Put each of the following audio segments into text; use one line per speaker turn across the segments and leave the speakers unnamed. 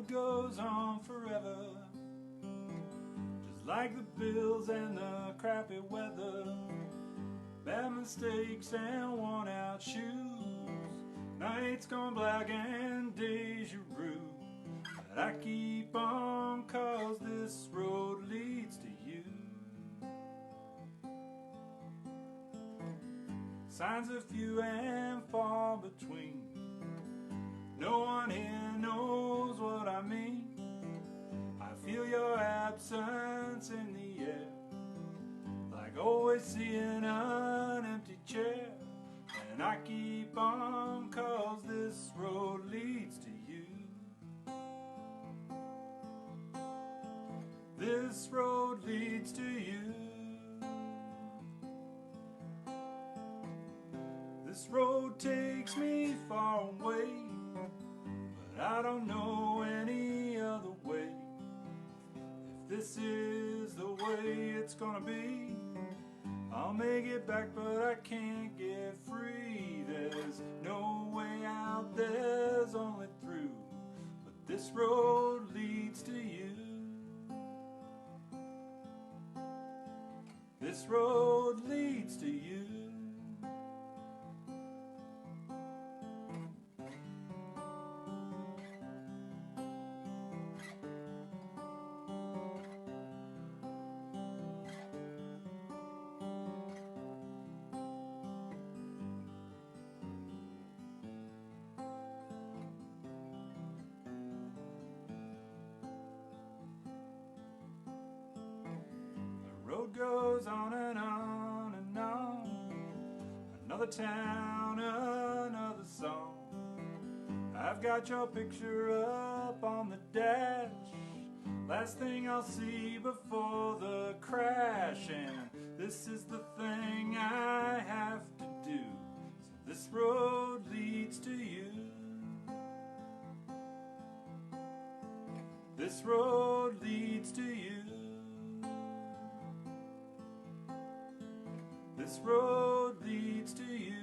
road goes on forever, just like the bills and the crappy weather, bad mistakes and worn out shoes, nights gone black and deja vu. But I keep on 'cause this road leads to you. Signs are few and far between, no one here knows what I mean. I feel your absence in the air, like always seeing an empty chair. And I keep on 'cause this road leads to you. This road leads to you. This road takes me far away, but I don't know any other way. If this is the way it's gonna be, I'll make it back, but I can't get free. There's no way out, there's only through. But this road leads to you. This road leads to you. The road goes on and on and on. Another town, another song. I've got your picture up on the dash, last thing I'll see before the crash. And this is the thing I have to do, so this road leads to you. This road leads to you. This road leads to you.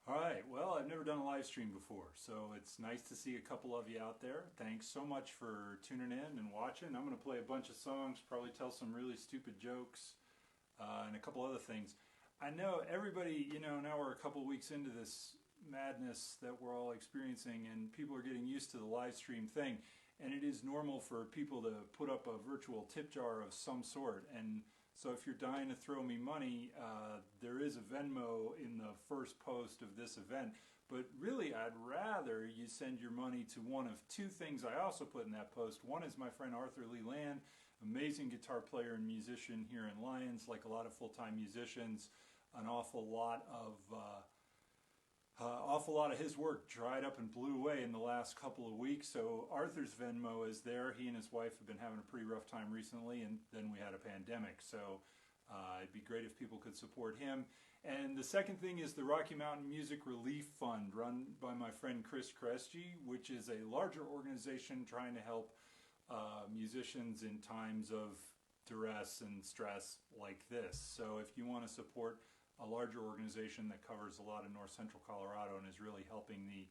Alright, well, I've never done a live stream before, so it's nice to see a couple of you out there. Thanks so much for tuning in and watching. I'm going to play a bunch of songs, probably tell some really stupid jokes, and a couple other things. I know everybody, now we're a couple weeks into this madness that we're all experiencing, and people are getting used to the live stream thing, and it is normal for people to put up a virtual tip jar of some sort. And so if you're dying to throw me money, there is a Venmo in the first post of this event. But really, I'd rather you send your money to one of two things I also put in that post. One is my friend Arthur Lee Land, amazing guitar player and musician here in Lyons, like a lot of full-time musicians. An awful lot of his work dried up and blew away in the last couple of weeks. So Arthur's Venmo is there. He and his wife have been having a pretty rough time recently, and then we had a pandemic. So it'd be great if people could support him. And the second thing is the Rocky Mountain Music Relief Fund, run by my friend Chris Kresge, which is a larger organization trying to help musicians in times of duress and stress like this. So if you want to support a larger organization that covers a lot of north central Colorado and is really helping the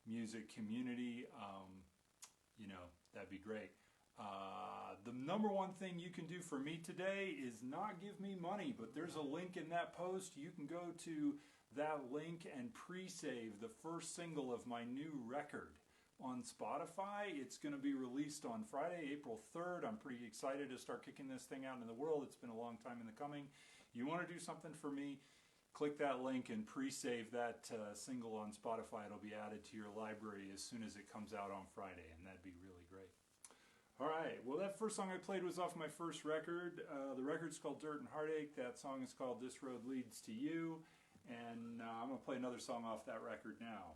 music community, that'd be great. The number one thing you can do for me today is not give me money, but there's a link in that post. You can go to that link and pre-save the first single of my new record on Spotify. It's going to be released on Friday, April 3rd. I'm pretty excited to start kicking this thing out in the world. It's been a long time in the coming. You want to do something for me, click that link and pre-save that single on Spotify. It'll be added to your library as soon as it comes out on Friday, and that'd be really great. Alright, well, that first song I played was off my first record. The record's called Dirt and Heartache. That song is called This Road Leads to You. And I'm going to play another song off that record now.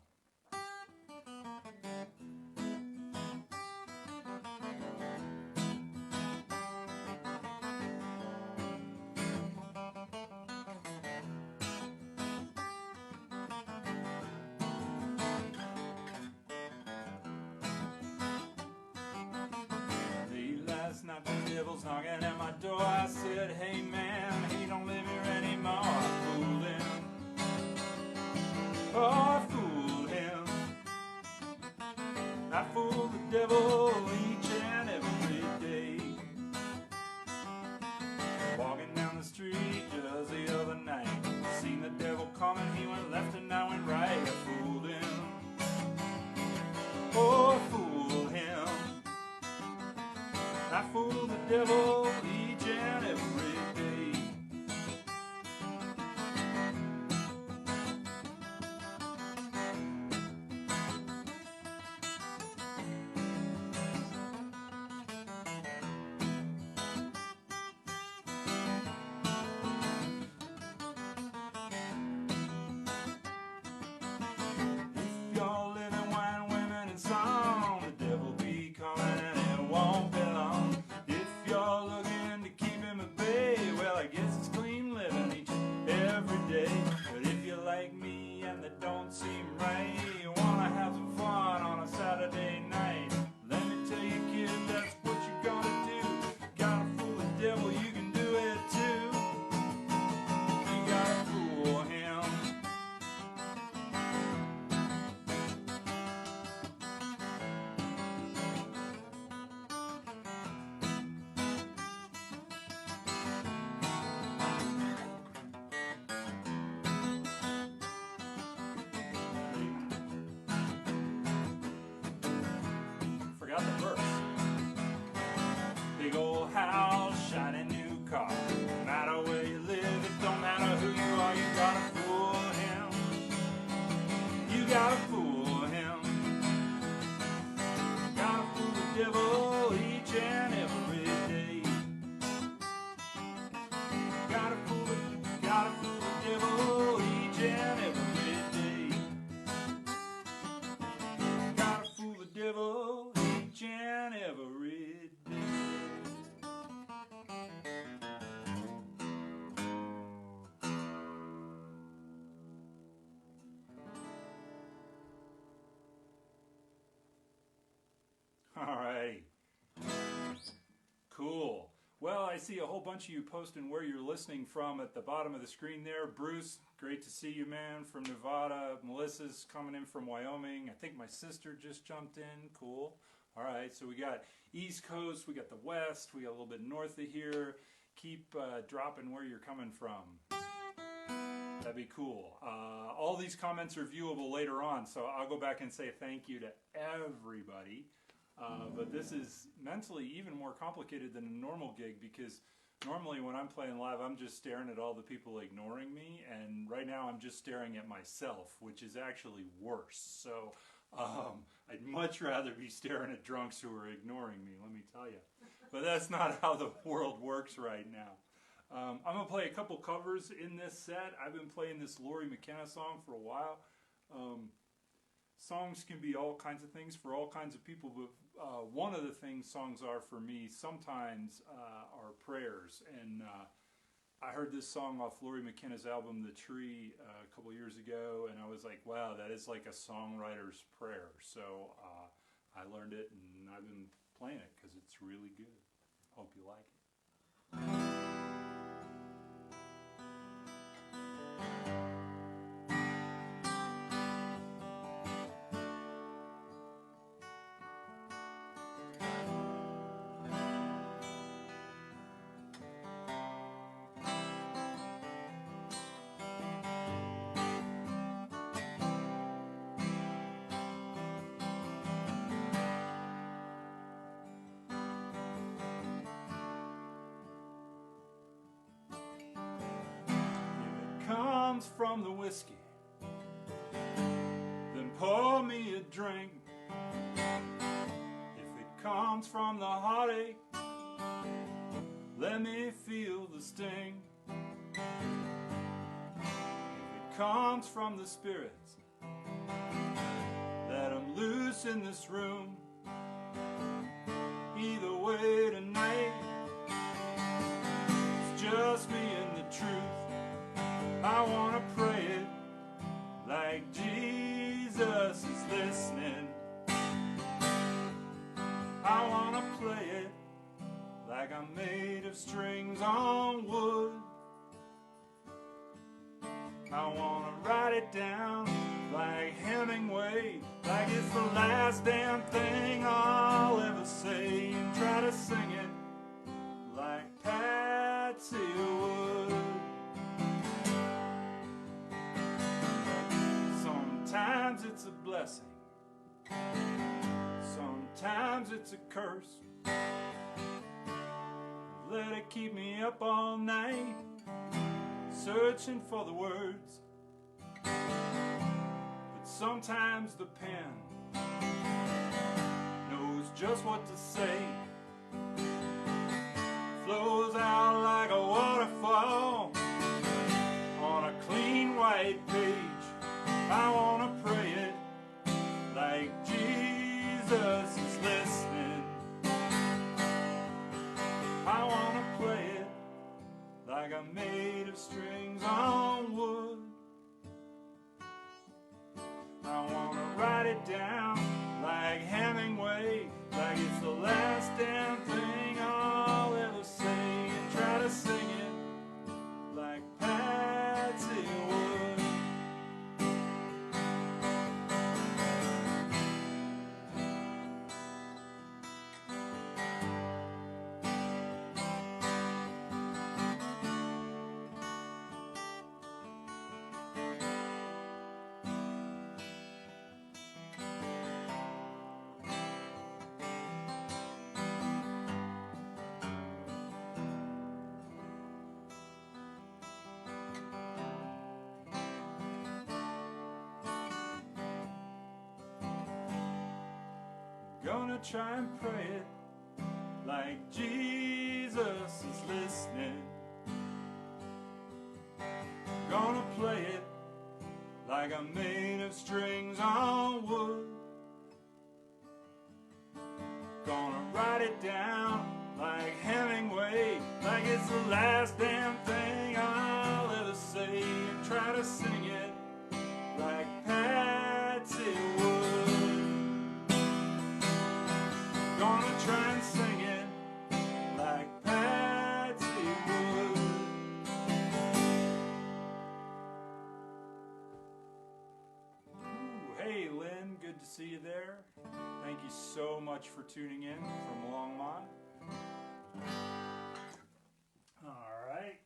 Last night the devil's knocking at my door. I said, hey man, he don't live here anymore. I fooled him. Oh, I fooled him. I fooled the devil each and every day. Walking down the street just the other night, seen the devil coming, he went left and I went right. I fooled him. Oh, I fooled him. I fool the devil each and every day. If you're living wine, women, and song, the devil be coming and it won't be long. If you're looking to keep him at bay, well, I guess it's clean living each and every day. But if you're like me and that don't seem right, you wanna have some fun on a Saturday night, let me tell you, kid, that's what you gotta do. Gotta fool the devil, you can do it too. You gotta fool him. Forgot the verse. Big old house, shiny new car. No matter where you live, it don't matter who you are, you gotta fool him. You gotta fool him. Gotta fool the devil each and every day. Gotta fool the devil each and every day. Gotta fool the devil each and every day. Alrighty. Cool. Well, I see a whole bunch of you posting where you're listening from at the bottom of the screen there. Bruce, great to see you, man, from Nevada. Melissa's coming in from Wyoming. I think my sister just jumped in. Cool. All right, so we got East Coast, we got the West, we got a little bit north of here. Keep dropping where you're coming from. That'd be cool. All these comments are viewable later on, so I'll go back and say thank you to everybody. But this is mentally even more complicated than a normal gig, because normally when I'm playing live, I'm just staring at all the people ignoring me, and right now I'm just staring at myself, which is actually worse. So I'd much rather be staring at drunks who are ignoring me, let me tell you. But that's not how the world works right now. I'm going to play a couple covers in this set. I've been playing this Lori McKenna song for a while. Songs can be all kinds of things for all kinds of people, but one of the things songs are for me sometimes are prayers. And I heard this song off Lori McKenna's album, The Tree, a couple years ago, and I was like, wow, that is like a songwriter's prayer. So I learned it, and I've been playing it because it's really good. Hope you like it. Comes from the whiskey, then pour me a drink. If it comes from the heartache, let me feel the sting. If it comes from the spirits, let them loose. others in this room. Either way tonight, it's just me and the truth. I want to pray it like Jesus is listening. I want to play it like I'm made of strings on wood. I want to write it down like Hemingway, like it's the last damn thing I'll ever say, and try to sing it like Patsy would. Sometimes it's a blessing, sometimes it's a curse. Let it keep me up all night, searching for the words. But sometimes the pen knows just what to say, flows out like a waterfall on a clean white page. I want to pray it like Jesus is listening. I want to play it like I'm made of strings on wood. I want to write it down like Hemingway, like it's the last damn thing I'll ever say, and try to sing it like Patsy would. Gonna try and pray it like Jesus is listening. Gonna play it like I'm made of strings on wood. Gonna write it down like Hemingway, like it's the last damn thing I'll ever say, and try to sing it like Patsy would. Gonna try and sing it like Patsy would. Ooh, hey Lynn, good to see you there. Thank you so much for tuning in from Longmont. All right.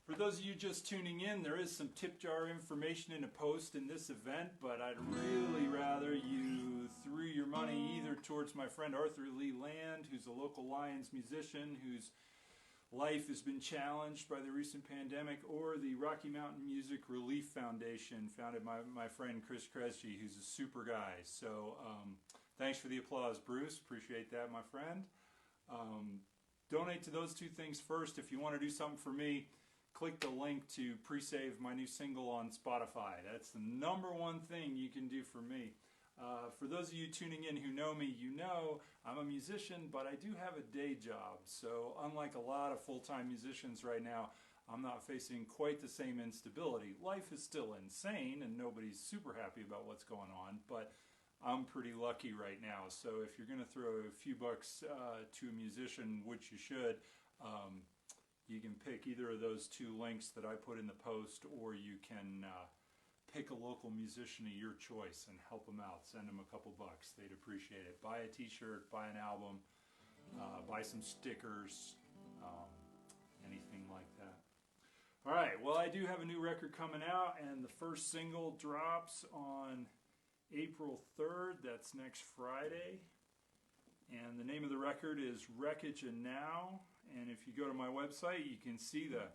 For those of you just tuning in, there is some tip jar information in a post in this event, but I'd really rather you threw your money either towards my friend Arthur Lee Land, who's a local Lions musician whose life has been challenged by the recent pandemic, or the Rocky Mountain Music Relief Foundation, founded by my friend Chris Kresge, who's a super guy. So thanks for the applause, Bruce. Appreciate that, my friend. Donate to those two things first. If you want to do something for me, click the link to pre-save my new single on Spotify. That's the number one thing you can do for me. For those of you tuning in who know me, you know I'm a musician, but I do have a day job. So unlike a lot of full-time musicians right now, I'm not facing quite the same instability. Life is still insane and nobody's super happy about what's going on, but I'm pretty lucky right now. So if you're going to throw a few bucks to a musician, which you should, you can pick either of those two links that I put in the post, or you can pick a local musician of your choice and help them out. Send them a couple bucks. They'd appreciate it. Buy a t-shirt, buy an album, buy some stickers, anything like that. All right, well, I do have a new record coming out, and the first single drops on April 3rd. That's next Friday. And the name of the record is Wreckage and Now. And if you go to my website, you can see the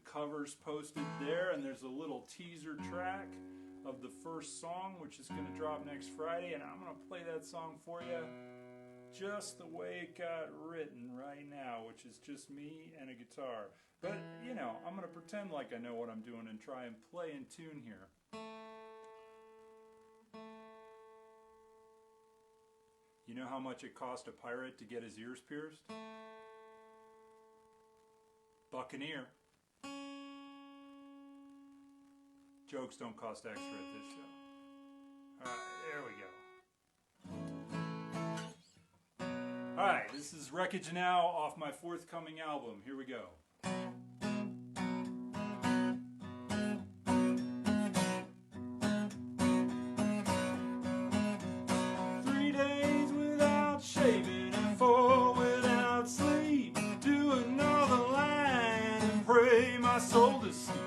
covers posted there, and there's a little teaser track of the first song, which is going to drop next Friday, and I'm going to play that song for you just the way it got written right now, which is just me and a guitar. But, you know, I'm going to pretend like I know what I'm doing and try and play in tune here. You know how much it cost a pirate to get his ears pierced? Buccaneer. Jokes don't cost extra at this show. Alright, there we go. Alright, this is Wreckage Now off my forthcoming album. Here we go. 3 days without shaving and 4 without sleep, doing all the lying and pray my soul to sleep.